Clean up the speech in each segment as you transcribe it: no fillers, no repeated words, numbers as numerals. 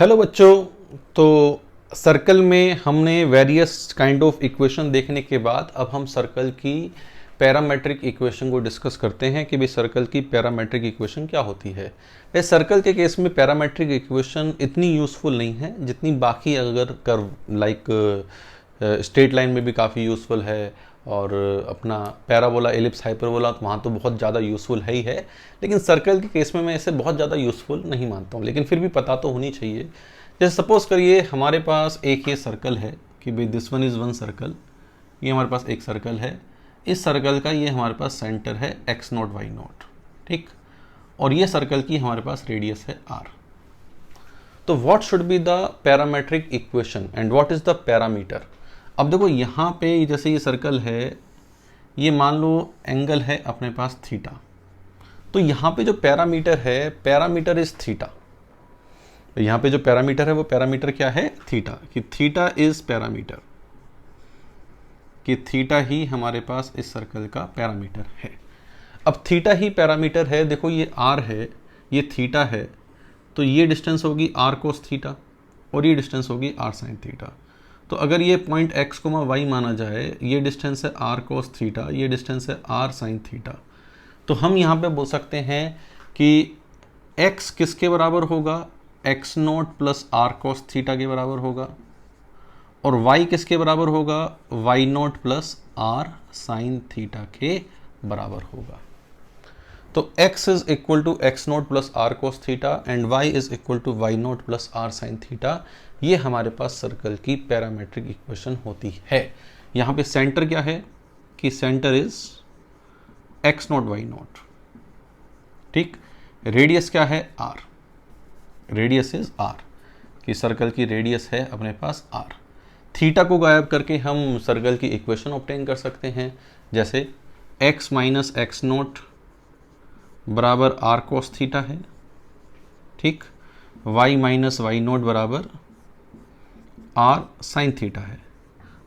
Hello बच्चों। तो circle में हमने वेरियस काइंड ऑफ इक्वेशन देखने के बाद अब हम सर्कल की पैरामेट्रिक इक्वेशन को डिस्कस करते हैं कि भाई सर्कल की पैरामेट्रिक इक्वेशन क्या होती है। इस सर्कल के केस में पैरामेट्रिक इक्वेशन इतनी यूज़फुल नहीं है जितनी बाकी अगर कर्व लाइक स्ट्रेट लाइन में भी काफ़ी यूज़फुल है और अपना पैराबोला एलिप्स हाइपरबोला तो वहाँ तो बहुत ज़्यादा यूज़फुल है ही है, लेकिन सर्कल के केस में मैं इसे बहुत ज़्यादा यूज़फुल नहीं मानता हूँ, लेकिन फिर भी पता तो होनी चाहिए। जैसे सपोज करिए हमारे पास एक ये सर्कल है कि भाई this one is one circle, ये हमारे पास एक सर्कल है, इस सर्कल का ये हमारे पास सेंटर है x नोट y नोट, ठीक, और ये सर्कल की हमारे पास रेडियस है r। तो what should be the parametric equation and what is the parameter. अब देखो यहाँ पे जैसे ये सर्कल है, ये मान लो एंगल है अपने पास थीटा, तो यहाँ पे जो पैरामीटर है, पैरामीटर इज थीटा। यहाँ पे जो पैरामीटर है वो पैरामीटर क्या है, थीटा, कि थीटा इज पैरामीटर, कि थीटा ही हमारे पास इस सर्कल का पैरामीटर है। अब थीटा ही पैरामीटर है, देखो ये r है, ये थीटा है, तो ये डिस्टेंस होगी r कोस थीटा और ये डिस्टेंस होगी r साइन थीटा। तो अगर ये पॉइंट x, y माना जाए, ये डिस्टेंस है r कोस थीटा, ये डिस्टेंस है r साइन थीटा, तो हम यहाँ पे बोल सकते हैं कि x किसके बराबर होगा, x nought plus r cos theta के बराबर होगा, और y किसके बराबर होगा, y nought plus r sine theta के बराबर होगा। तो x is equal to x nought plus r cos theta and y is equal to y nought plus r sine theta, ये हमारे पास सर्कल की पैरामेट्रिक इक्वेशन होती है। यहाँ पे सेंटर क्या है कि centre is x nought y nought, ठीक, रेडियस क्या है r, रेडियस इज r, कि सर्कल की रेडियस है अपने पास r। थीटा को गायब करके हम सर्कल की इक्वेशन ऑब्टेन कर सकते हैं, जैसे x माइनस एक्स नोट बराबर r कोस थीटा है, ठीक, y माइनस वाई नोट बराबर r साइन थीटा है।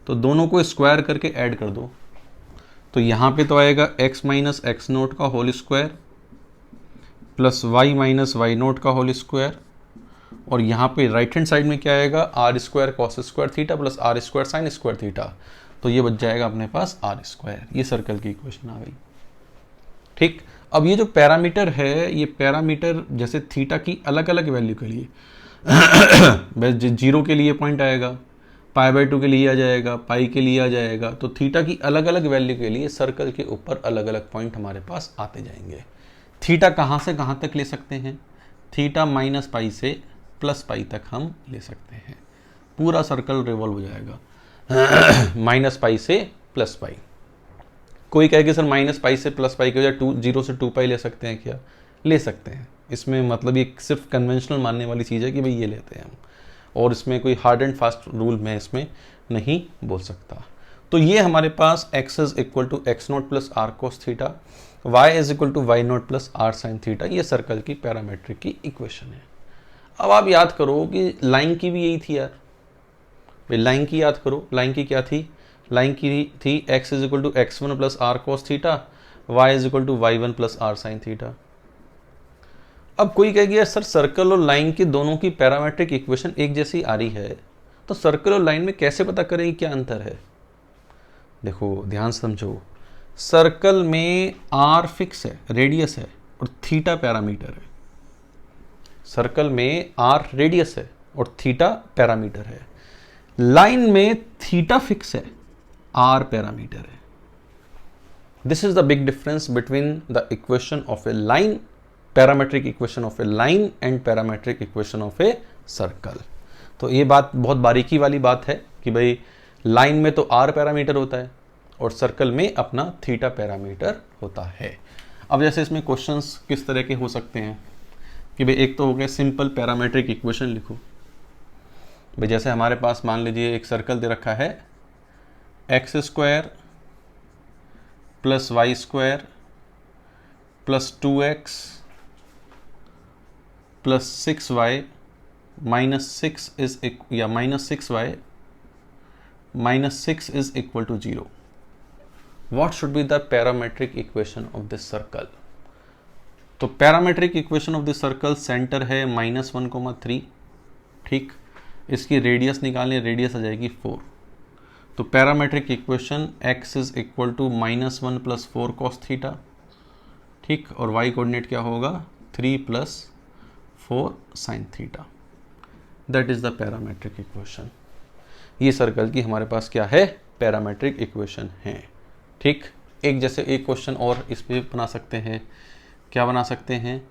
तो दोनों को स्क्वायर करके ऐड कर दो, तो यहाँ पे तो आएगा x माइनस एक्स नोट का whole square plus y minus y nought का होल स्क्वायर, और यहाँ पे राइट हैंड साइड में क्या आएगा, r square cos square theta plus r square sine square theta, तो ये बच जाएगा अपने पास आर स्क्वायर। ये सर्कल की इक्वेशन आ गई, ठीक। अब ये जो पैरामीटर है, ये पैरामीटर जैसे थीटा की अलग अलग वैल्यू के लिए जीरो के लिए पॉइंट आएगा, पाई बाई 2 के लिए आ जाएगा, पाई के लिए आ जाएगा, तो थीटा की अलग अलग वैल्यू के लिए सर्कल के ऊपर अलग अलग पॉइंट हमारे पास आते जाएंगे। थीटा कहाँ से कहाँ तक ले सकते हैं, थीटा माइनस पाई से प्लस पाई तक हम ले सकते हैं, पूरा सर्कल रिवॉल्व हो जाएगा माइनस पाई से प्लस पाई। कोई कहे कि सर माइनस पाई से प्लस पाई के बजाय 0 से 2 पाई ले सकते हैं क्या, ले सकते हैं। इसमें मतलब ये सिर्फ कन्वेंशनल मानने वाली चीज़ है कि भाई ये लेते हैं हम, और इसमें कोई हार्ड एंड फास्ट रूल मैं इसमें नहीं बोल सकता। तो ये हमारे पास x is equal to x nought plus r cos theta, y is equal to y nought plus r sine theta, ये सर्कल की पैरामेट्रिक की इक्वेशन है। अब आप याद करो कि लाइन की भी यही थी यार, भाई लाइन की याद करो, लाइन की क्या थी, लाइन की थी x is equal to x one plus r cos theta, y is equal to y one plus r sine theta. अब कोई कहेगी यार सर सर्कल और लाइन की दोनों की पैरामेट्रिक इक्वेशन एक जैसी आ रही है, तो सर्कल और लाइन में कैसे पता करेंगे क्या अंतर है। देखो ध्यान समझो, सर्कल में r फिक्स है, रेडियस है, और थीटा पैरामीटर है। सर्कल में r रेडियस है और थीटा पैरामीटर है। लाइन में थीटा फिक्स है, r पैरामीटर है। This is the big difference between the equation of A line, parametric equation of A line and parametric equation of a circle. तो ये बात बहुत बारीकी वाली बात है कि भाई लाइन में तो r पैरामीटर होता है और सर्कल में अपना थीटा पैरामीटर होता है। अब जैसे इसमें क्वेश्चंस किस तरह के हो सकते हैं कि भाई एक तो हो गया सिंपल पैरामेट्रिक इक्वेशन लिखो, भाई जैसे हमारे पास मान लीजिए एक सर्कल दे रखा है x square plus y square plus 2x plus 6y minus 6 is या minus 6y minus 6 is equal to 0। What should be the parametric equation of this circle. तो parametric equation of this circle, centre है -1,3, ठीक। इसकी radius निकालनी, radius आ जाएगी 4। तो parametric equation x is equal to -1 + 4 cos theta, ठीक, और y coordinate क्या होगा 3 + 4 sin theta. That is the parametric equation. ये सर्कल की हमारे पास क्या है, पैरामेट्रिक इक्वेशन है, ठीक। एक जैसे एक क्वेश्चन और इस पे बना सकते हैं, क्या बना सकते हैं,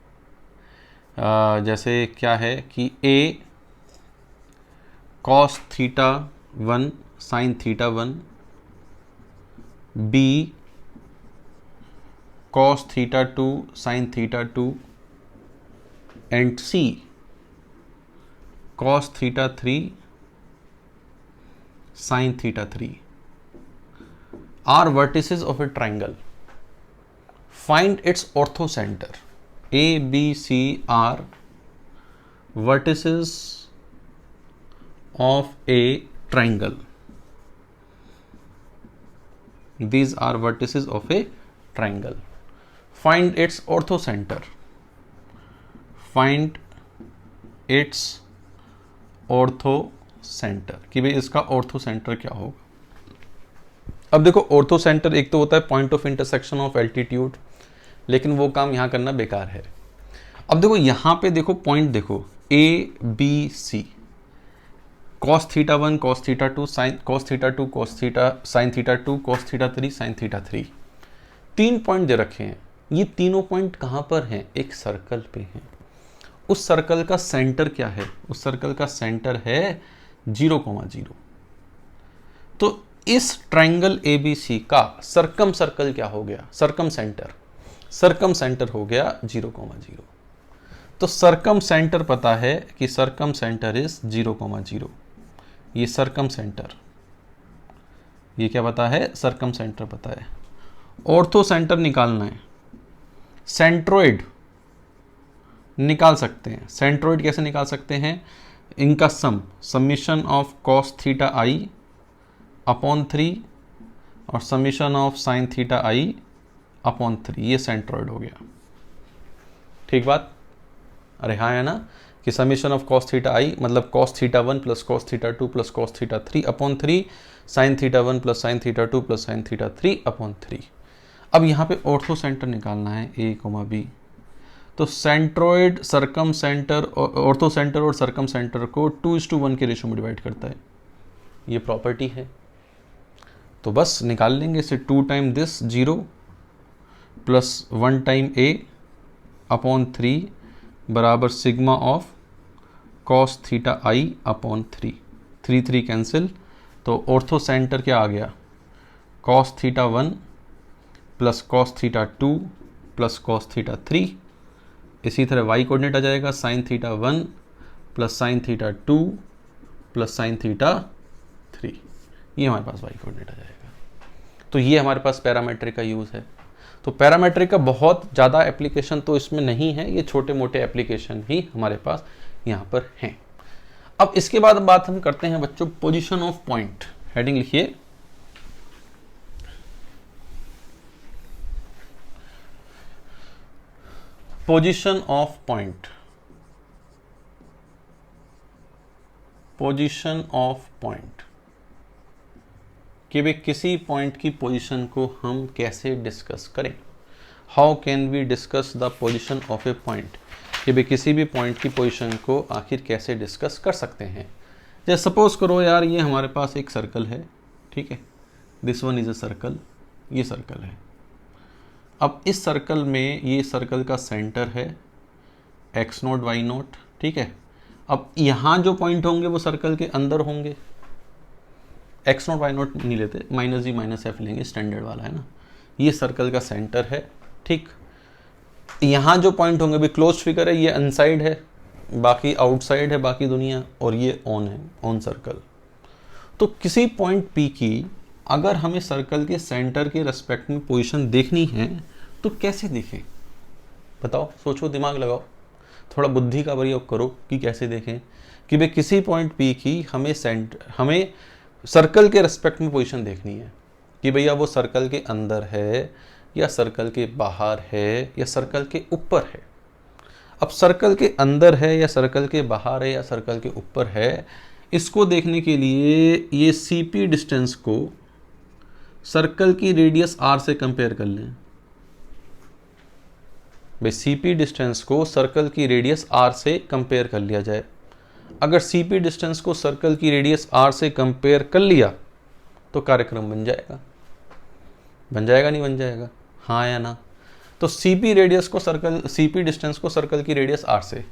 जैसे क्या है कि a cos theta 1 sin theta 1, b cos theta 2 sin theta 2 and c cos theta 3 sin theta 3 are vertices of a triangle. Find its orthocenter. A, B, C are vertices of a triangle. These are vertices of a triangle. Find its orthocenter. Find its orthocenter कि भाई इसका ऑर्थोसेंटर क्या होगा। अब देखो ऑर्थोसेंटर एक तो होता है point of intersection of altitude, लेकिन वो काम यहां करना बेकार है। अब देखो यहां पे देखो पॉइंट देखो A B C, cos theta 1 cos theta 2 sin cos theta 2 cos theta sin theta 2 cos theta 3 sin theta 3, 3 point दे रखे हैं। ये तीनों पॉइंट कहां पर हैं, एक सर्कल पे हैं। उस सर्कल का सेंटर क्या है, उस सर्कल का सेंटर है 0,0। तो इस ट्रायंगल ABC का सर्कम सर्कल क्या हो गया, सर्कम सेंटर हो गया 0,0। तो सर्कम सेंटर पता है कि सर्कम सेंटर इज 0,0। ये सर्कम सेंटर, ये क्या पता है, सर्कम सेंटर पता है। ऑर्थो सेंटर निकालना है, सेंट्रोइड निकाल सकते हैं। सेंट्रोइड कैसे निकाल सकते हैं, इनका summation of cos theta i upon 3 और summation of sin theta i upon 3, ये सेंट्रोइड हो गया, ठीक बात। अरे हाँ है ना, कि summation of cos theta i मतलब cos theta 1 + cos theta 2 + cos theta 3 upon 3 sin theta 1 + sin theta 2 + sin theta 3 upon 3। अब यहाँ पे ऑर्थो सेंटर निकालना है A, B। तो centroid circum centre, ortho centre और सर्कम सेंटर को 2:1 के रेशो में डिवाइड करता है, ये प्रॉपर्टी है। तो बस निकाल लेंगे इसे, 2 time this 0 + 1 time A upon 3 बराबर sigma of cos theta i upon 3, 3 cancel. तो ऑर्थो सेंटर क्या आ गया, cos theta 1 + cos theta 2 + cos theta 3। इसी तरह y कोऑर्डिनेट आ जाएगा sin theta 1 + sin theta 2 + sin theta 3, ये हमारे पास y कोऑर्डिनेट आ जाएगा। तो ये हमारे पास पैरामेट्रिक का यूज़ है। तो पैरामेट्रिक का बहुत ज़्यादा एप्लीकेशन तो इसमें नहीं है, ये छोटे मोटे एप्लीकेशन ही हमारे पास यहाँ पर हैं। अब इसके बाद बात हम करते हैं बच्चों पोजीशन ऑफ पॉइंट। हेडिंग लिखिए, position of point. Position of point कि भाई किसी पॉइंट की पोजीशन को हम कैसे डिस्कस करें। How can we discuss the position of a point, कि भाई किसी भी पॉइंट की पोजीशन को आखिर कैसे डिस्कस कर सकते हैं। जैसे सपोज करो यार ये हमारे पास एक सर्कल है, ठीक है, this one is a circle, ये सर्कल है। अब इस सर्कल में ये सर्कल का सेंटर है x0 y0, ठीक है। अब यहाँ जो पॉइंट होंगे वो सर्कल के अंदर होंगे, x0 y0 नहीं लेते, -g - f लेंगे, स्टैंडर्ड वाला है ना। ये सर्कल का सेंटर है, ठीक। यहाँ जो पॉइंट होंगे भी क्लोज फिगर है, ये अनसाइड है, बाकी आउटसाइड है बाकी दुनिया, और ये ऑन है, ऑन सर्कल। तो किसी पॉइंट P की अगर हमें सर्कल के सेंटर के रेस्पेक्ट में पोजीशन देखनी है तो कैसे देखें, बताओ, सोचो, दिमाग लगाओ, थोड़ा बुद्धि का प्रयोग करो कि कैसे देखें। कि भाई किसी पॉइंट P की हमें सर्कल के रेस्पेक्ट में पोजीशन देखनी है कि भैया वो सर्कल के अंदर है या सर्कल के बाहर है या सर्कल के ऊपर है। अब सर्कल के अंदर है या सर्कल के बाहर है या सर्कल के ऊपर है, इसको देखने के लिए ये CP डिस्टेंस को सर्कल की रेडियस r से कंपेयर कर लें। भाई CP डिस्टेंस को सर्कल की रेडियस r से कंपेयर कर लिया जाए। अगर CP डिस्टेंस को सर्कल की रेडियस r से कंपेयर कर लिया तो कार्यक्रम बन जाएगा। बन जाएगा नहीं बन जाएगा, हाँ या ना? तो CP डिस्टेंस को सर्कल की रेडियस r से,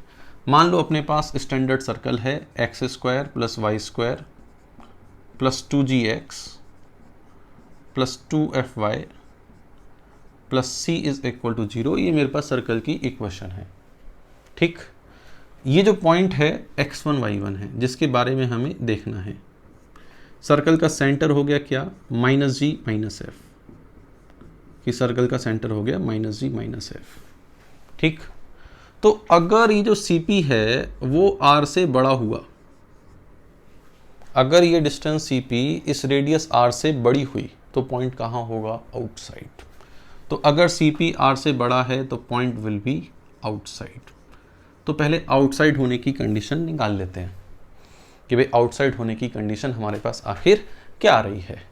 मान लो अपने पास स्टैंडर्ड सर्कल है x² + y² + 2gx + 2fy + c = 0। ये मेरे पास सर्कल की इक्वेशन है। ठीक, ये जो पॉइंट है x1 y1 है जिसके बारे में हमें देखना है। सर्कल का सेंटर हो गया क्या? -g - f, कि सर्कल का सेंटर हो गया -g - f। ठीक, तो अगर ये जो CP है वो r से बड़ा हुआ, अगर ये डिस्टेंस CP इस रेडियस r से बड़ी हुई तो पॉइंट कहाँ होगा? आउटसाइड। तो अगर CP r से बड़ा है तो पॉइंट विल बी आउटसाइड। तो पहले आउटसाइड होने की कंडीशन निकाल लेते हैं कि भाई आउटसाइड होने की कंडीशन हमारे पास आखिर क्या आ रही है।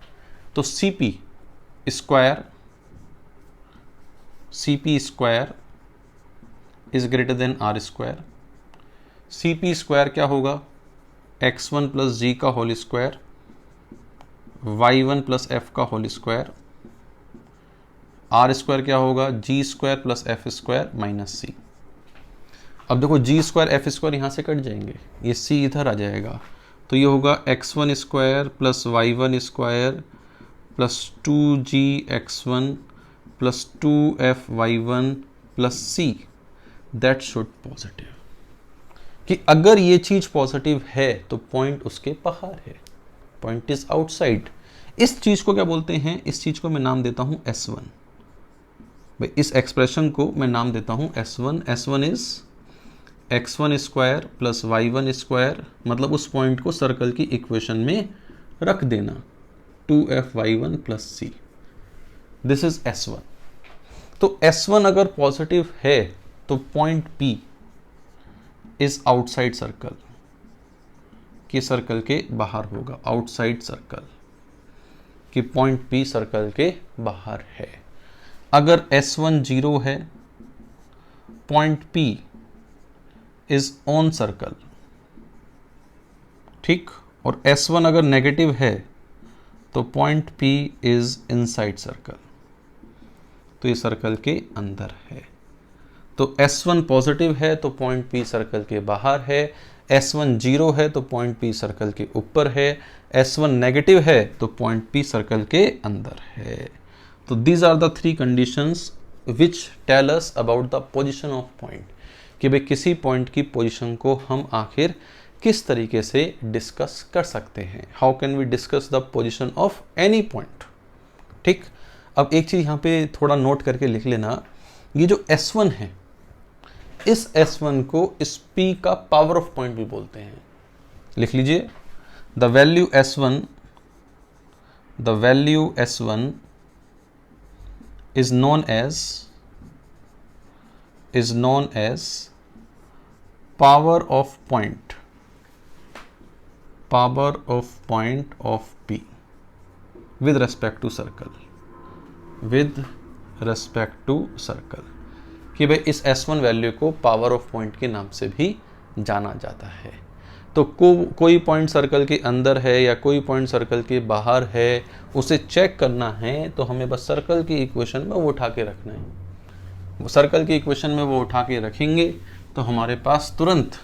तो CP square is greater than r²। CP square क्या होगा? x1 + g का होल स्क्वायर, y1 + f का होल स्क्वायर, r² क्या होगा? g² + f² - c। अब देखो g² f² यहाँ से कट जाएंगे, ये c इधर आ जाएगा, तो ये होगा x1² + y1² + 2gx1 + 2fy1 + c। That should positive, कि अगर ये चीज पॉजिटिव है तो पॉइंट उसके बाहर है, पॉइंट इज आउटसाइड। इस चीज को क्या बोलते हैं? इस चीज को मैं नाम देता हूं S1। भाई इस एक्सप्रेशन को मैं नाम देता हूं S1। S1 is x1² + y1², मतलब उस पॉइंट को सर्कल की इक्वेशन में रख देना, 2fy1 + c। This is S1। तो S1 अगर पॉजिटिव है तो point P is outside circle, कि सर्कल के बाहर होगा, आउटसाइड सर्कल, कि पॉइंट P सर्कल के बाहर है। अगर S1 0 है, point P is on circle. ठीक, और S1 अगर नेगेटिव है तो point P is inside circle, तो ये सर्कल के अंदर है। तो S1 पॉजिटिव है तो पॉइंट P सर्कल के बाहर है, S1 0 है तो पॉइंट P सर्कल के ऊपर है, S1 नेगेटिव है तो पॉइंट P सर्कल के अंदर है। तो these are the 3 conditions which tell us about the position of point, कि भाई किसी पॉइंट की पोजीशन को हम आखिर किस तरीके से डिस्कस कर सकते हैं। How can we discuss the position of any point. ठीक, अब एक चीज यहाँ पे थोड़ा नोट करके लिख लेना, ये जो S1 है, इस S1 को इस P का पावर ऑफ पॉइंट भी बोलते हैं। लिख लीजिए, the value S1 is known as power of point of P with respect to circle, कि भाई इस S1 वैल्यू को पावर ऑफ पॉइंट के नाम से भी जाना जाता है। तो कोई पॉइंट सर्कल के अंदर है या कोई पॉइंट सर्कल के बाहर है, उसे चेक करना है तो हमें बस सर्कल की इक्वेशन में वो उठा के रखना है। वो सर्कल की इक्वेशन में वो उठा के रखेंगे तो हमारे पास तुरंत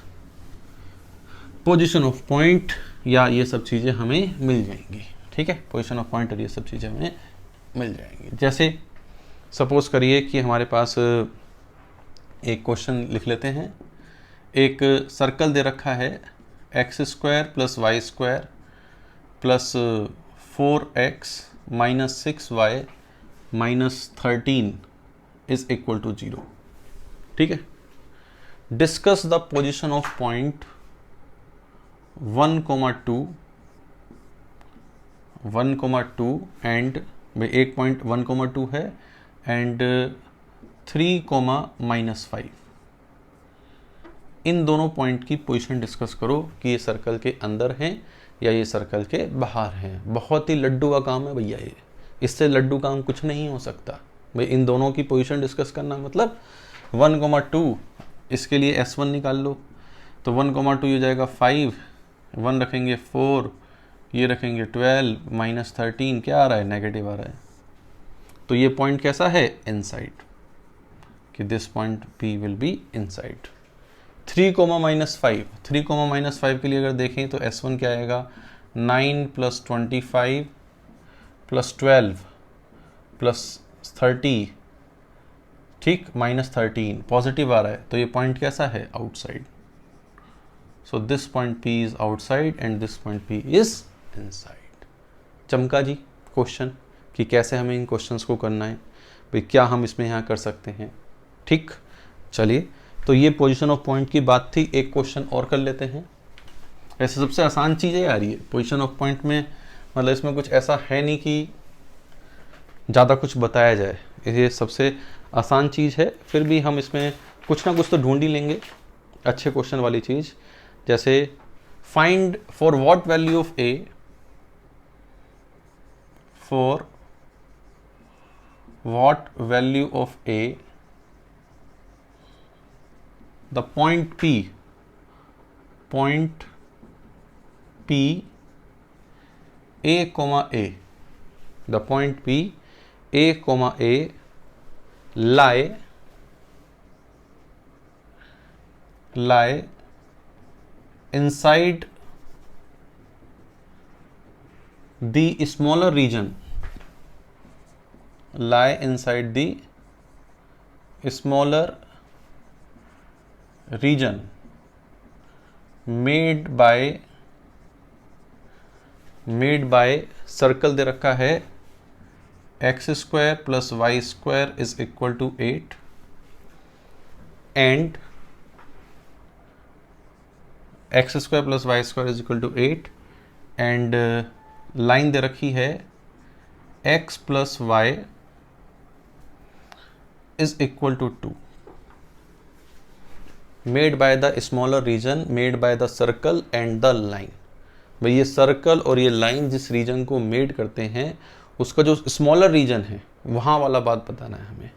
पोजीशन ऑफ पॉइंट या ये सब चीज़ें हमें मिल जाएंगी। ठीक है, पोजीशन ऑफ पॉइंट और ये सब चीज़ें हमें मिल जाएंगी। जैसे सपोज करिए कि हमारे पास एक क्वेश्चन लिख लेते हैं। एक सर्कल दे रखा है x² + y² + 4x - 6y - 13 = 0। ठीक है, discuss the position of point 1, 2 and एक पॉइंट 1, 2 है एंड 3, -5। इन दोनों पॉइंट की पोजीशन डिस्कस करो कि ये सर्कल के अंदर हैं या ये सर्कल के बाहर हैं। बहुत ही लड्डू का काम है भैया ये, इससे लड्डू काम कुछ नहीं हो सकता भाई। इन दोनों की पोजीशन डिस्कस करना मतलब 1,2 इसके लिए S1 निकाल लो, तो 1,2 हो जाएगा 5, 1 रखेंगे 4, ये रखेंगे 12 माइनस 13 क्या आ रहा है, नेगेटिव आ रहा है। तो ये पॉइंट कैसा है, इनसाइड, कि this point P will be inside. 3, -5, 3, -5 के लिए अगर देखें तो S1 क्या आएगा, 9 + 25 + 12 + 30, ठीक, -13 पॉजिटिव आ रहा है, तो ये पॉइंट कैसा है, outside. So this point P is outside and this point P is inside. चमका जी क्वेश्चन कि कैसे हमें इन क्वेश्चंस को करना है भाई, क्या हम इसमें यहाँ कर सकते हैं। ठीक, चलिए, तो ये पोजीशन ऑफ पॉइंट की बात थी। एक क्वेश्चन और कर लेते हैं। ऐसे सबसे आसान चीज़ें आ रही है पोजीशन ऑफ पॉइंट में, मतलब इसमें कुछ ऐसा है नहीं कि ज़्यादा कुछ बताया जाए, ये सबसे आसान चीज़ है। फिर भी हम इसमें कुछ ना कुछ तो ढूंढ ही लेंगे अच्छे क्वेश्चन वाली चीज़। जैसे find for what value of A, for what value of A the point P A comma A, the point P A comma A lie inside the smaller region, lie inside the smaller region made by circle दे रखा है x² + y² is equal to 8 and x² + y² is equal to 8 and line दे रखी है x + y is equal to 2, made by the smaller region made by the circle and the line। भाई ये circle और ये line जिस reason को made करते हैं उसका जो स्मॉलर रीजन है वहाँ वाला बात बताना है हमें।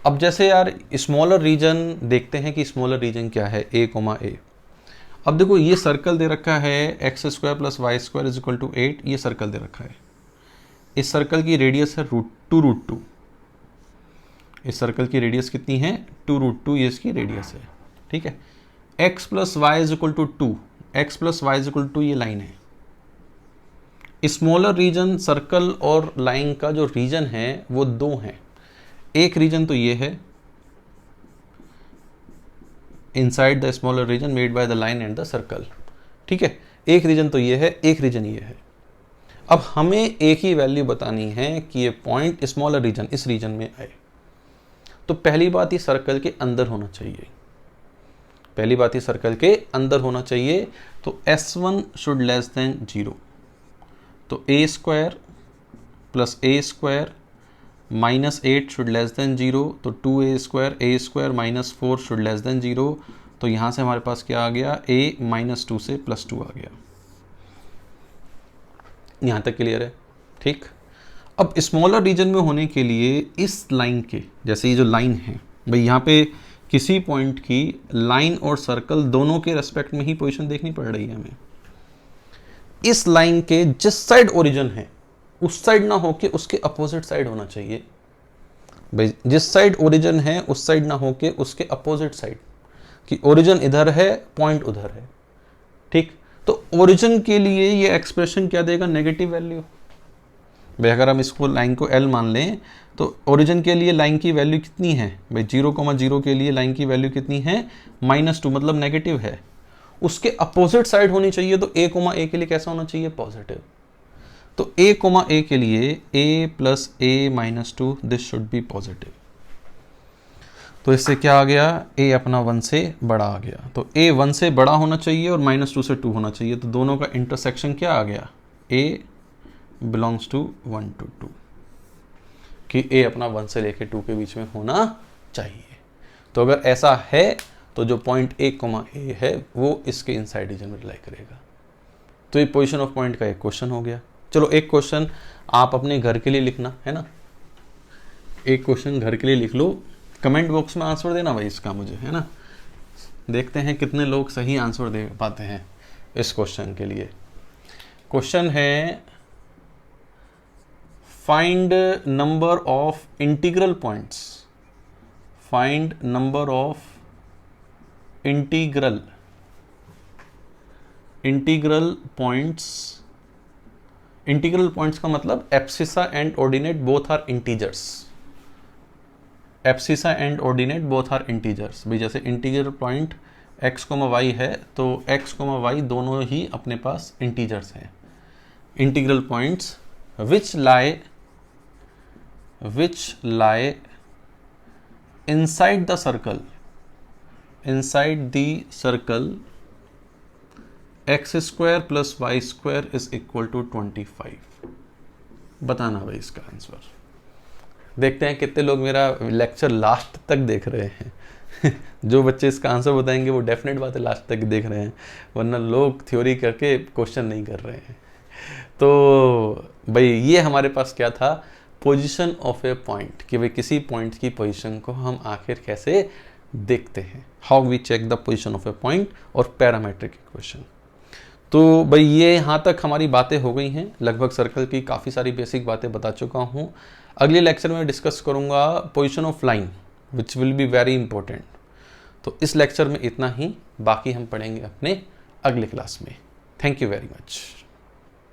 अब जैसे यार स्मॉलर रीजन देखते हैं कि स्मॉलर रीजन क्या है, A, A। अब देखो ये सर्कल दे रखा है x² + y² is equal to 8, ये सर्कल दे रखा है। इस सर्कल की रेडियस है √2। इस सर्कल की रेडियस कितनी है, 2√2, ये इसकी रेडियस है। ठीक है, x + y is equal to 2, x + y is equal to ये लाइन है। स्मॉलर रीजन सर्कल और लाइन का जो रीजन है वो दो हैं। एक रीजन तो ये है inside the smaller region made by the line and the circle, ठीक है, एक रीजन तो ये है, एक रीजन ये है। अब हमें एक ही वैल्यू बतानी है कि ये पॉइंट स्मॉलर रीजन इस रीजन में आए। तो पहली बात ये सर्कल के अंदर होना चाहिए, पहली बात ये सर्कल के अंदर होना चाहिए। तो S1 शुड लेस देन 0, तो A² + A² -8 should less than 0, तो 2A², A² -4 should less than 0। तो यहाँ से हमारे पास क्या आ गया, A -2 से +2 आ गया। यहाँ तक क्लियर है, ठीक। अब स्मॉलर रीजन में होने के लिए इस लाइन के, जैसे ये जो लाइन है भाई, यहाँ पे किसी पॉइंट की लाइन और सर्कल दोनों के रेस्पेक्ट में ही पोजीशन देखनी पड़ रही है हमें। इस लाइन के जिस साइड ओरिजिन है उस साइड ना होके उसके अपोजिट साइड होना चाहिए भाई। जिस साइड ओरिजिन है उस साइड ना होके उसके अपोजिट साइड, कि ओरिजिन इधर है पॉइंट उधर है, ठीक। तो ओरिजिन के लिए ये एक्सप्रेशन क्या देगा, नेगेटिव वैल्यू भाई। अगर हम इसको लाइन को L मान लें तो ओरिजिन के लिए लाइन की वैल्यू कितनी है भाई, 0,0 के लिए लाइन की वैल्यू कितनी है, -2, मतलब नेगेटिव है। उसके अपोजिट साइड होनी चाहिए, तो A, A के लिए कैसा होना चाहिए, पॉजिटिव। तो A, A के लिए A + A -2 this should be positive. तो इससे क्या आ गया, A अपना 1 से बड़ा आ गया। तो A 1 से बड़ा होना चाहिए और -2 से 2 होना चाहिए। तो दोनों का इंटरसेक्शन क्या आ गया, A बिलोंग्स टू 1 to 2, कि A अपना 1 से लेके 2 के बीच में होना चाहिए। तो अगर ऐसा है तो जो पॉइंट ए कॉमा ए है वो इसके इनसाइड रीजन में लाई करेगा। तो ये पोजीशन ऑफ पॉइंट का एक क्वेश्चन हो गया। चलो एक क्वेश्चन आप अपने घर के लिए लिखना है ना, एक क्वेश्चन घर के लिए लिख लो, कमेंट बॉक्स में आंसर देना भाई इसका मुझे, है ना। देखते हैं कितने लोग सही आंसर दे पाते हैं इस क्वेश्चन के लिए। क्वेश्चन है find number of integral points, find number of integral points. Integral points का मतलब abscissa and ordinate both are integers, abscissa and ordinate both are integers. भाई जैसे इंटीग्रल पॉइंट x, y है तो x, y दोनों ही अपने पास integers हैं। Integral points which lie inside the circle, x square plus y square is equal to 25। बताना भाई इसका आंसर। देखते हैं कितने लोग मेरा लेक्चर लास्ट तक देख रहे हैं। जो बच्चे इसका आंसर बताएंगे वो डेफिनेट बात है लास्ट तक देख रहे हैं, वरना लोग थ्योरी करके क्वेश्चन नहीं कर रहे हैं। तो भाई ये हमारे पास क्या था, पोजीशन ऑफ ए पॉइंट, कि भाई किसी पॉइंट की पोजीशन को हम आखिर कैसे देखते हैं, how we check the position of a point, और पैरामेट्रिक इक्वेशन। तो भाई ये यहाँ तक हमारी बातें हो गई हैं, लगभग सर्कल की काफ़ी सारी बेसिक बातें बता चुका हूँ। अगले लेक्चर में डिस्कस करूँगा position of line which will be very important. तो इस लेक्चर में इतना ही, बाकी हम पढ़ेंगे अपने अगले क्लास में। Thank you very much.